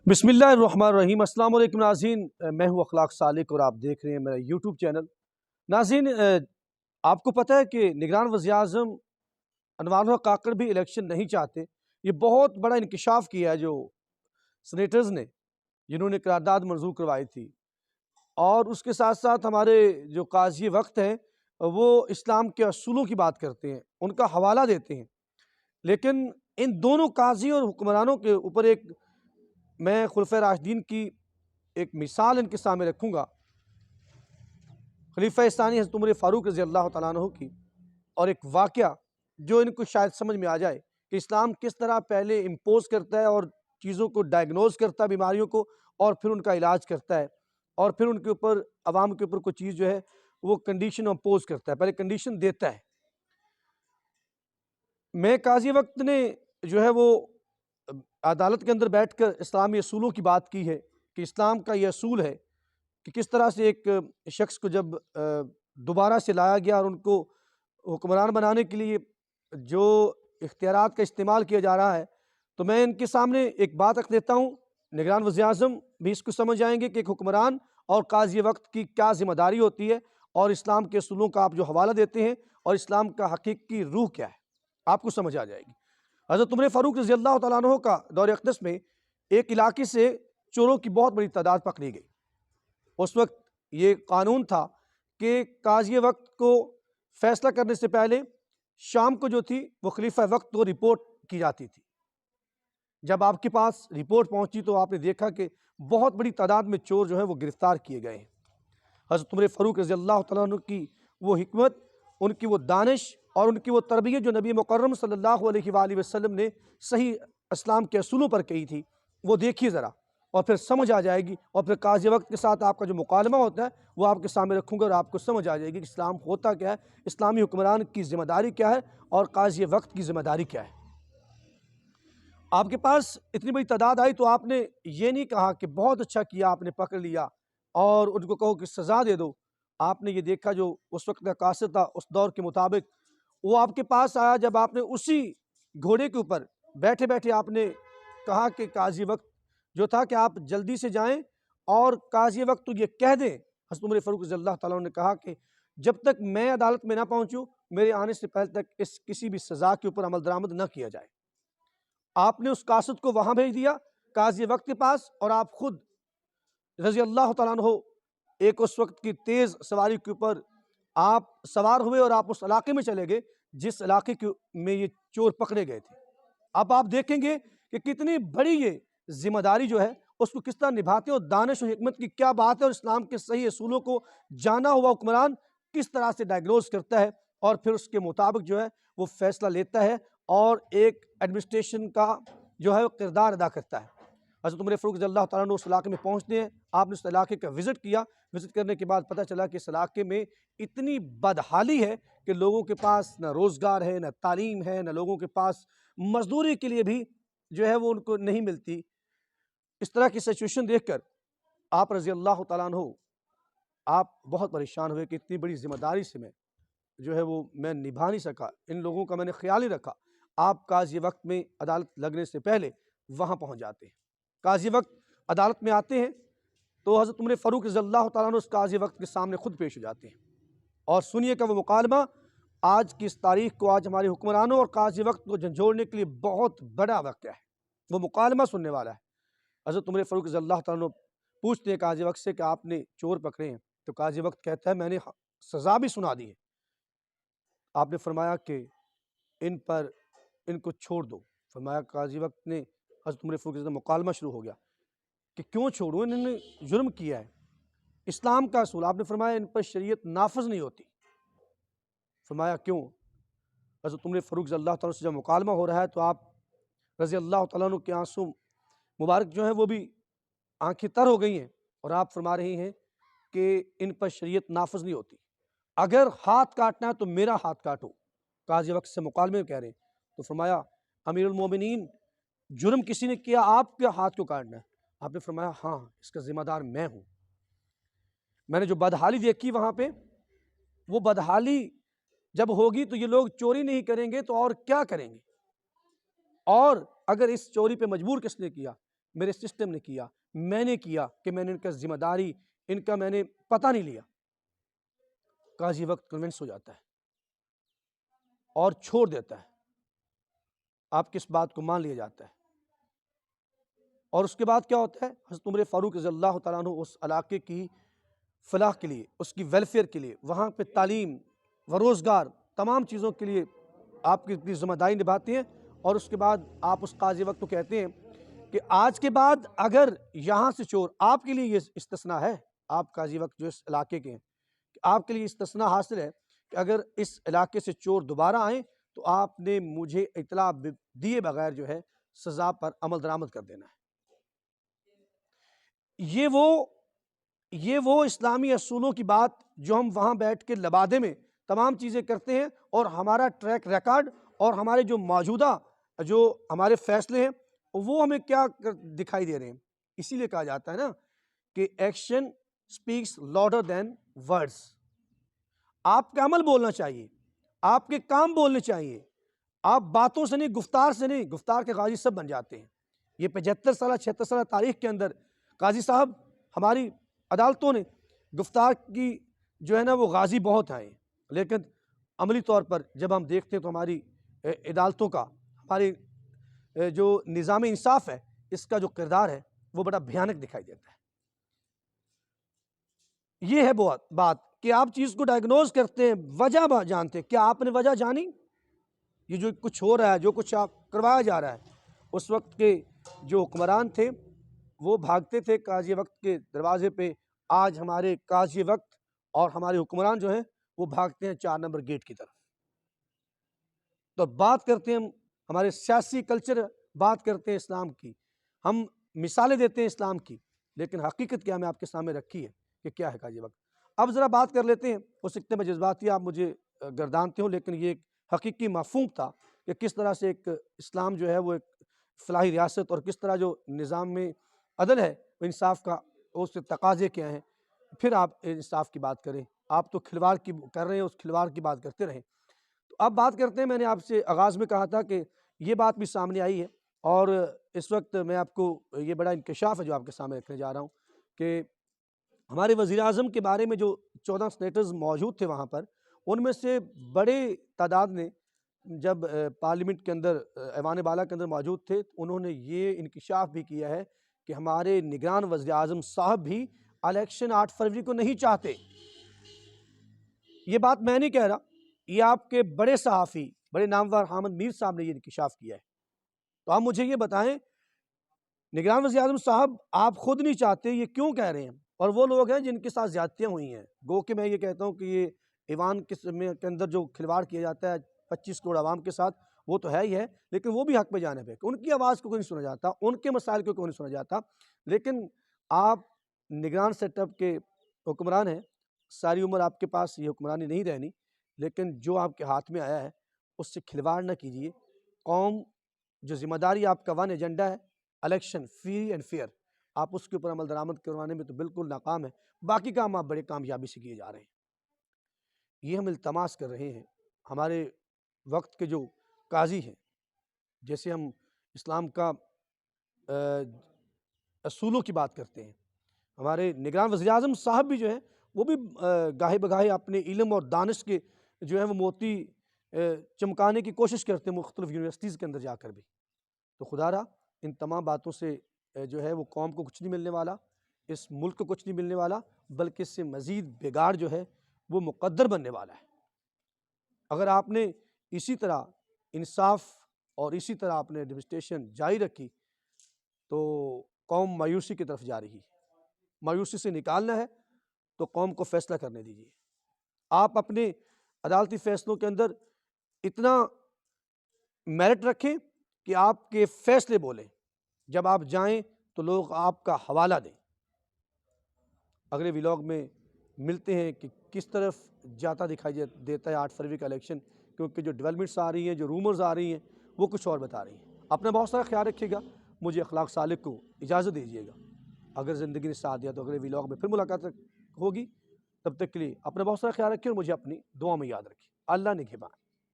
بسم اللہ الرحمن الرحیم۔ السلام علیکم ناظرین، میں ہوں اخلاق سالک اور آپ دیکھ رہے ہیں میرا یوٹیوب چینل۔ ناظرین، آپ کو پتہ ہے کہ نگران وزیر اعظم انوار الحق کاکڑ بھی الیکشن نہیں چاہتے۔ یہ بہت بڑا انکشاف کیا ہے جو سینیٹرز نے، جنہوں نے قرارداد منظور کروائی تھی، اور اس کے ساتھ ساتھ ہمارے جو قاضی وقت ہیں وہ اسلام کے اصولوں کی بات کرتے ہیں، ان کا حوالہ دیتے ہیں۔ لیکن ان دونوں قاضی اور حکمرانوں کے اوپر میں خلفۂ راشدین کی ایک مثال ان کے سامنے رکھوں گا، خلیفہ ثانی حضرت عمر فاروق رضی اللہ تعالیٰ عنہ کی، اور ایک واقعہ جو ان کو شاید سمجھ میں آ جائے کہ اسلام کس طرح پہلے امپوز کرتا ہے اور چیزوں کو ڈائگنوز کرتا ہے، بیماریوں کو، اور پھر ان کا علاج کرتا ہے، اور پھر ان کے اوپر عوام کے اوپر کوئی چیز جو ہے وہ کنڈیشن امپوز کرتا ہے، پہلے کنڈیشن دیتا ہے۔ میں قاضی وقت نے جو ہے وہ عدالت کے اندر بیٹھ کر اسلامی اصولوں کی بات کی ہے کہ اسلام کا یہ اصول ہے کہ کس طرح سے ایک شخص کو جب دوبارہ سے لایا گیا اور ان کو حکمران بنانے کے لیے جو اختیارات کا استعمال کیا جا رہا ہے، تو میں ان کے سامنے ایک بات رکھ دیتا ہوں۔ نگران وزیر اعظم بھی اس کو سمجھ جائیں گے کہ ایک حکمران اور قاضی وقت کی کیا ذمہ داری ہوتی ہے، اور اسلام کے اصولوں کا آپ جو حوالہ دیتے ہیں اور اسلام کا حقیقی روح کیا ہے، آپ کو سمجھ آ جائے گی۔ حضرت عمر فاروق رضی اللہ تعالیٰ عنہ کا دور اقدس میں ایک علاقے سے چوروں کی بہت بڑی تعداد پکڑی گئی۔ اس وقت یہ قانون تھا کہ قاضی وقت کو فیصلہ کرنے سے پہلے شام کو جو تھی وہ خلیفہ وقت کو رپورٹ کی جاتی تھی۔ جب آپ کے پاس رپورٹ پہنچی تو آپ نے دیکھا کہ بہت بڑی تعداد میں چور جو ہیں وہ گرفتار کیے گئے ہیں۔ حضرت عمر فاروق رضی اللہ تعالیٰ عنہ کی وہ حکمت، ان کی وہ دانش اور ان کی وہ تربیت جو نبی مکرم صلی اللہ علیہ وآلہ وسلم نے صحیح اسلام کے اصولوں پر کہی تھی، وہ دیکھیے ذرا، اور پھر سمجھ آ جائے گی، اور پھر قاضی وقت کے ساتھ آپ کا جو مکالمہ ہوتا ہے وہ آپ کے سامنے رکھوں گا اور آپ کو سمجھ آ جائے گی کہ اسلام ہوتا کیا ہے، اسلامی حکمران کی ذمہ داری کیا ہے، اور قاضی وقت کی ذمہ داری کیا ہے۔ آپ کے پاس اتنی بڑی تعداد آئی تو آپ نے یہ نہیں کہا کہ بہت اچھا کیا آپ نے پکڑ لیا اور ان کو کہو کہ سزا دے دو۔ آپ نے یہ دیکھا جو اس وقت کا قاصد تھا اس دور کے مطابق، وہ آپ کے پاس آیا جب آپ نے اسی گھوڑے کے اوپر بیٹھے بیٹھے آپ نے کہا کہ قاضی وقت جو تھا کہ آپ جلدی سے جائیں اور قاضی وقت تو یہ کہہ دیں۔ حضرت عمر فاروق رضی اللہ تعالیٰ نے کہا کہ جب تک میں عدالت میں نہ پہنچوں، میرے آنے سے پہلے تک اس کسی بھی سزا کے اوپر عمل درآمد نہ کیا جائے۔ آپ نے اس قاصد کو وہاں بھیج دیا قاضی وقت کے پاس، اور آپ خود رضی اللہ تعالیٰ عنہ ایک اس وقت کی تیز سواری کے اوپر آپ سوار ہوئے اور آپ اس علاقے میں چلے گئے جس علاقے میں یہ چور پکڑے گئے تھے۔ اب آپ دیکھیں گے کہ کتنی بڑی یہ ذمہ داری جو ہے اس کو کس طرح نبھاتے ہیں، اور دانش و حکمت کی کیا بات ہے، اور اسلام کے صحیح اصولوں کو جانا ہوا حکمران کس طرح سے ڈائگنوز کرتا ہے اور پھر اس کے مطابق جو ہے وہ فیصلہ لیتا ہے اور ایک ایڈمنسٹریشن کا جو ہے کردار ادا کرتا ہے۔ حضرت عمر فاروق رضی اللہ تعالیٰ عنہ اس علاقے میں پہنچتے ہیں، آپ نے اس علاقے کا وزٹ کیا، وزٹ کرنے کے بعد پتہ چلا کہ اس علاقے میں اتنی بدحالی ہے کہ لوگوں کے پاس نہ روزگار ہے، نہ تعلیم ہے، نہ لوگوں کے پاس مزدوری کے لیے بھی جو ہے وہ ان کو نہیں ملتی۔ اس طرح کی سچویشن دیکھ کر آپ رضی اللہ تعالیٰ عنہ آپ بہت پریشان ہوئے کہ اتنی بڑی ذمہ داری سے میں نبھا نہیں سکا، ان لوگوں کا میں نے خیال ہی رکھا۔ آپ قاضی وقت میں عدالت لگنے سے پہلے وہاں پہنچ جاتے ہیں، قاضی وقت عدالت میں آتے ہیں تو حضرت عمر فاروق رضی اللہ تعالیٰ عنہ اس قاضی وقت کے سامنے خود پیش ہو جاتے ہیں، اور سنیے کا وہ مکالمہ آج کی اس تاریخ کو، آج ہمارے حکمرانوں اور قاضی وقت کو جھنجھوڑنے کے لیے بہت بڑا واقعہ ہے۔ وہ مکالمہ سننے والا ہے۔ حضرت عمر فاروق رضی اللہ تعالیٰ عنہ پوچھتے ہیں قاضی وقت سے کہ آپ نے چور پکڑے ہیں، تو قاضی وقت کہتا ہے میں نے سزا بھی سنا دی ہے۔ آپ نے فرمایا کہ ان کو چھوڑ دو۔ فرمایا قاضی وقت نے حضرت عمر فاروق سے مکالمہ شروع ہو گیا کہ کیوں چھوڑوں، انہوں نے جرم کیا ہے، اسلام کا اصول۔ آپ نے فرمایا ان پر شریعت نافذ نہیں ہوتی۔ فرمایا کیوں؟ حضرت عمر فاروق رضی اللہ تعالیٰ سے جب مکالمہ ہو رہا ہے تو آپ رضی اللہ تعالیٰ عنہ کے آنسو مبارک جو ہیں وہ بھی آنکھیں تر ہو گئی ہیں، اور آپ فرما رہی ہیں کہ ان پر شریعت نافذ نہیں ہوتی، اگر ہاتھ کاٹنا ہے تو میرا ہاتھ کاٹو۔ قاضی وقت سے مکالمے میں کہہ رہے ہیں تو فرمایا امیر المومنین، جرم کسی نے کیا، آپ کے ہاتھ کیوں کاٹنا ہے؟ آپ نے فرمایا ہاں، اس کا ذمہ دار میں ہوں۔ میں نے جو بدحالی دیکھی وہاں پہ، وہ بدحالی جب ہوگی تو یہ لوگ چوری نہیں کریں گے تو اور کیا کریں گے، اور اگر اس چوری پہ مجبور کس نے کیا؟ میرے سسٹم نے کیا، میں نے کیا کہ میں نے ان کا ذمہ داری، ان کا میں نے پتہ نہیں لیا۔ قاضی وقت کنونس ہو جاتا ہے اور چھوڑ دیتا ہے، آپ کی اس بات کو مان لیا جاتا ہے، اور اس کے بعد کیا ہوتا ہے؟ حضرت عمر فاروق رضی اللہ تعالیٰ عنہ اس علاقے کی فلاح کے لیے، اس کی ویلفیئر کے لیے، وہاں پہ تعلیم و روزگار، تمام چیزوں کے لیے آپ کی اپنی ذمہ داری نبھاتے ہیں، اور اس کے بعد آپ اس قاضی وقت کو کہتے ہیں کہ آج کے بعد اگر یہاں سے چور، آپ کے لیے یہ استثناء ہے، آپ قاضی وقت جو اس علاقے کے ہیں، کہ آپ کے لیے استثناء حاصل ہے کہ اگر اس علاقے سے چور دوبارہ آئیں تو آپ نے مجھے اطلاع دیے بغیر جو ہے سزا پر عمل درآمد کر دینا ہے۔ یہ وہ اسلامی اصولوں کی بات جو ہم وہاں بیٹھ کے لبادے میں تمام چیزیں کرتے ہیں، اور ہمارا ٹریک ریکارڈ اور ہمارے جو موجودہ جو ہمارے فیصلے ہیں وہ ہمیں کیا دکھائی دے رہے ہیں۔ اسی لیے کہا جاتا ہے نا کہ action specs louder than words. آپ کا عمل بولنا چاہیے، آپ کے کام بولنے چاہیے، آپ باتوں سے نہیں، گفتار سے نہیں۔ گفتار کے قاضی سب بن جاتے ہیں۔ یہ 75 سالہ 76 سالہ تاریخ کے اندر قاضی صاحب ہماری عدالتوں نے گفتار کی جو ہے نا وہ غازی بہت آئے، لیکن عملی طور پر جب ہم دیکھتے ہیں تو ہماری عدالتوں کا، ہماری جو نظام انصاف ہے، اس کا جو کردار ہے وہ بڑا بھیانک دکھائی دیتا ہے۔ یہ ہے بات کہ آپ چیز کو ڈائگنوز کرتے ہیں، وجہ جانتے ہیں۔ کیا آپ نے وجہ جانی؟ یہ جو کچھ ہو رہا ہے، جو کچھ آپ کروایا جا رہا ہے، اس وقت کے جو حکمران تھے وہ بھاگتے تھے قاضی وقت کے دروازے پہ، آج ہمارے قاضی وقت اور ہمارے حکمران جو ہیں وہ بھاگتے ہیں 4 نمبر گیٹ کی طرف۔ تو بات کرتے ہیں ہمارے سیاسی کلچر، بات کرتے ہیں اسلام کی، ہم مثالیں دیتے ہیں اسلام کی، لیکن حقیقت کیا ہمیں آپ کے سامنے رکھی ہے کہ کیا ہے قاضی وقت۔ اب ذرا بات کر لیتے ہیں، ہو سکتے ہیں میں جذباتی آپ مجھے گردانتے ہوں، لیکن یہ ایک حقیقی مفہوم تھا کہ کس طرح سے ایک اسلام جو ہے وہ ایک فلاحی ریاست، اور کس طرح جو نظام میں عدل ہے، انصاف کا، اس کے تقاضے کیا ہیں، پھر آپ انصاف کی بات کریں۔ آپ تو کھلواڑ کی کر رہے ہیں، اس کھلواڑ کی بات کرتے رہیں۔ تو اب بات کرتے ہیں، میں نے آپ سے آغاز میں کہا تھا کہ یہ بات بھی سامنے آئی ہے، اور اس وقت میں آپ کو یہ بڑا انکشاف ہے جو آپ کے سامنے رکھنے جا رہا ہوں کہ ہمارے وزیر اعظم کے بارے میں جو 14 سینیٹرز موجود تھے وہاں پر، ان میں سے بڑے تعداد نے جب پارلیمنٹ کے اندر، ایوان بالا کے اندر موجود تھے، انہوں نے یہ انکشاف بھی کیا ہے کہ ہمارے نگران وزیر اعظم صاحب بھی الیکشن 8 فروری کو نہیں چاہتے۔ یہ بات میں نہیں کہہ رہا، یہ آپ کے بڑے صحافی، بڑے نامور حامد میر صاحب نے یہ انکشاف کیا ہے۔ تو آپ مجھے یہ بتائیں، نگران وزیر اعظم صاحب آپ خود نہیں چاہتے، یہ کیوں کہہ رہے ہیں؟ اور وہ لوگ ہیں جن کے ساتھ زیادتیاں ہوئی ہیں، گو کہ میں یہ کہتا ہوں کہ یہ ایوان کے اندر جو کھلواڑ کیا جاتا ہے 25 کروڑ عوام کے ساتھ، وہ تو ہے ہی ہے، لیکن وہ بھی حق پہ جانب ہے کہ ان کی آواز کو کوئی نہیں سنا جاتا، ان کے مسائل کو کوئی نہیں سنا جاتا۔ لیکن آپ نگران سیٹ اپ کے حکمران ہیں، ساری عمر آپ کے پاس یہ حکمرانی نہیں رہنی، لیکن جو آپ کے ہاتھ میں آیا ہے اس سے کھلواڑ نہ کیجیے۔ قوم جو ذمہ داری آپ کا ون ایجنڈا ہے، الیکشن فری اینڈ فیئر، آپ اس کے اوپر عمل درآمد کروانے میں تو بالکل ناکام ہے، باقی کام آپ بڑے کامیابی سے کیے جا رہے ہیں۔ یہ ہم التماس کر رہے ہیں ہمارے وقت کے جو قاضی ہیں، جیسے ہم اسلام کا اصولوں کی بات کرتے ہیں، ہمارے نگران وزیر اعظم صاحب بھی جو ہیں وہ بھی گاہے بگاہے اپنے علم اور دانش کے جو ہے وہ موتی چمکانے کی کوشش کرتے ہیں مختلف یونیورسٹیز کے اندر جا کر بھی۔ تو خدا را ان تمام باتوں سے جو ہے وہ قوم کو کچھ نہیں ملنے والا، اس ملک کو کچھ نہیں ملنے والا، بلکہ اس سے مزید بگاڑ جو ہے وہ مقدر بننے والا ہے۔ اگر آپ نے اسی طرح انصاف اور اسی طرح اپنے ایڈمنسٹریشن جاری رکھی تو قوم مایوسی کی طرف جا رہی ہے۔ مایوسی سے نکالنا ہے تو قوم کو فیصلہ کرنے دیجیے۔ آپ اپنے عدالتی فیصلوں کے اندر اتنا میرٹ رکھیں کہ آپ کے فیصلے بولیں، جب آپ جائیں تو لوگ آپ کا حوالہ دیں۔ اگلے ولاگ میں ملتے ہیں کہ کس طرف جاتا دکھائی دیتا ہے 8 فروری کا الیکشن، کیونکہ جو ڈیولپمنٹس آ رہی ہیں، جو رومرز آ رہی ہیں، وہ کچھ اور بتا رہی ہیں۔ اپنا بہت سارا خیال رکھیے گا، مجھے اخلاق سالک کو اجازت دیجیے گا۔ اگر زندگی نے ساتھ دیا تو اگلے ولاگ میں پھر ملاقات ہوگی، تب تک کے لیے اپنا بہت سارا خیال رکھیے اور مجھے اپنی دعا میں یاد رکھیے۔ اللہ نگہبان۔